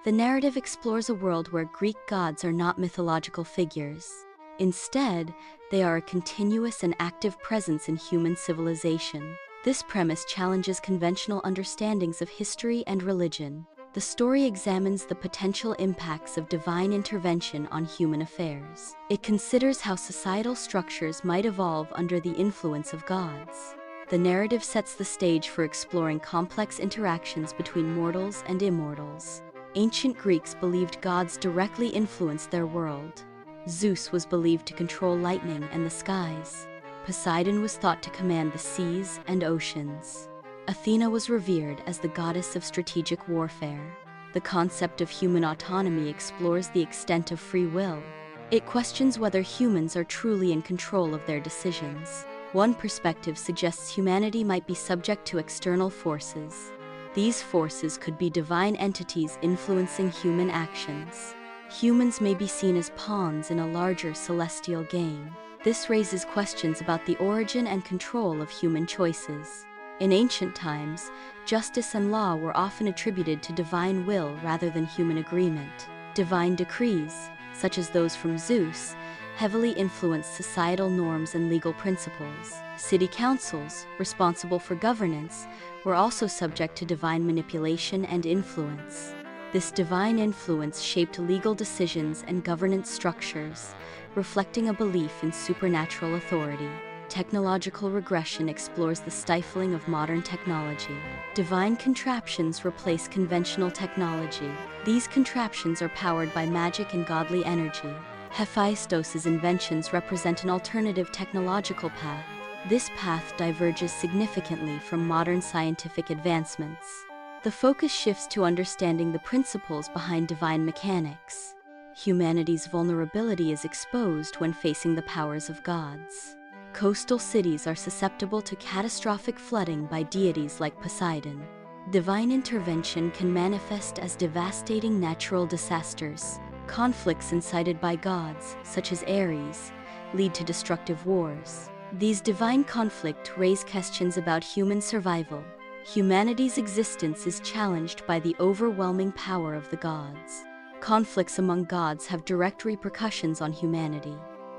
The narrative explores a world where Greek gods are not mythological figures. Instead, they are a continuous and active presence in human civilization. This premise challenges conventional understandings of history and religion. The story examines the potential impacts of divine intervention on human affairs. It considers how societal structures might evolve under the influence of gods. The narrative sets the stage for exploring complex interactions between mortals and immortals. Ancient Greeks believed gods directly influenced their world. Zeus was believed to control lightning and the skies. Poseidon was thought to command the seas and oceans. Athena was revered as the goddess of strategic warfare. The concept of human autonomy explores the extent of free will. It questions whether humans are truly in control of their decisions. One perspective suggests humanity might be subject to external forces. These forces could be divine entities influencing human actions. Humans may be seen as pawns in a larger celestial game. This raises questions about the origin and control of human choices. In ancient times, justice and law were often attributed to divine will rather than human agreement. Divine decrees, such as those from Zeus, heavily influenced societal norms and legal principles. City councils, responsible for governance, were also subject to divine manipulation and influence. This divine influence shaped legal decisions and governance structures, reflecting a belief in supernatural authority. Technological regression explores the stifling of modern technology. Divine contraptions replace conventional technology. These contraptions are powered by magic and godly energy. Hephaistos's inventions represent an alternative technological path. This path diverges significantly from modern scientific advancements. The focus shifts to understanding the principles behind divine mechanics. Humanity's vulnerability is exposed when facing the powers of gods. Coastal cities are susceptible to catastrophic flooding by deities like Poseidon. Divine intervention can manifest as devastating natural disasters. Conflicts incited by gods, such as Ares, lead to destructive wars. These divine conflicts raise questions about human survival. Humanity's existence is challenged by the overwhelming power of the gods. Conflicts among gods have direct repercussions on humanity.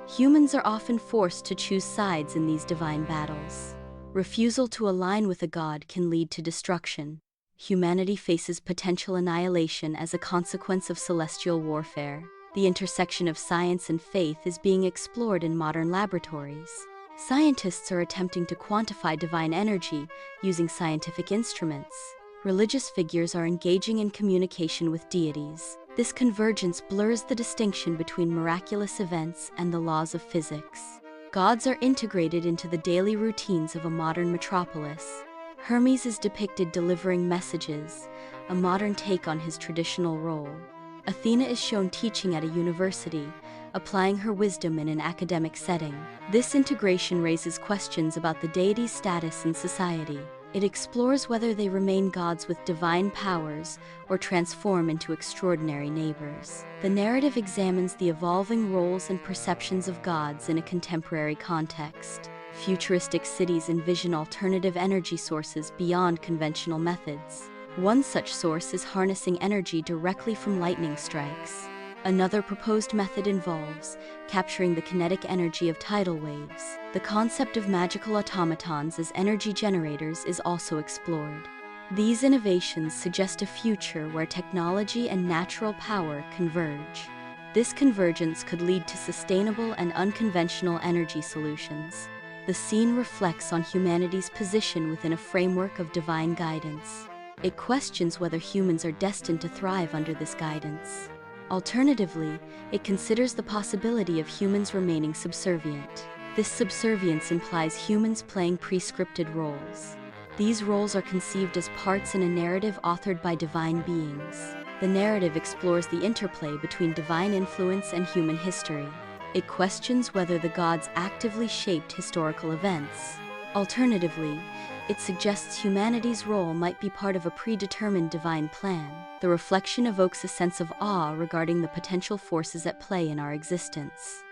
Humans are often forced to choose sides in these divine battles. Refusal to align with a god can lead to destruction. Humanity faces potential annihilation as a consequence of celestial warfare. The intersection of science and faith is being explored in modern laboratories. Scientists are attempting to quantify divine energy using scientific instruments. Religious figures are engaging in communication with deities. This convergence blurs the distinction between miraculous events and the laws of physics. Gods are integrated into the daily routines of a modern metropolis. Hermes is depicted delivering messages, a modern take on his traditional role. Athena is shown teaching at a university, applying her wisdom in an academic setting. This integration raises questions about the deity's status in society. It explores whether they remain gods with divine powers or transform into extraordinary neighbors. The narrative examines the evolving roles and perceptions of gods in a contemporary context. Futuristic cities envision alternative energy sources beyond conventional methods. One such source is harnessing energy directly from lightning strikes. Another proposed method involves capturing the kinetic energy of tidal waves. The concept of magical automatons as energy generators is also explored. These innovations suggest a future where technology and natural power converge. This convergence could lead to sustainable and unconventional energy solutions. The scene reflects on humanity's position within a framework of divine guidance. It questions whether humans are destined to thrive under this guidance. Alternatively, it considers the possibility of humans remaining subservient. This subservience implies humans playing prescripted roles. These roles are conceived as parts in a narrative authored by divine beings. The narrative explores the interplay between divine influence and human history. It questions whether the gods actively shaped historical events. Alternatively, it suggests humanity's role might be part of a predetermined divine plan. The reflection evokes a sense of awe regarding the potential forces at play in our existence.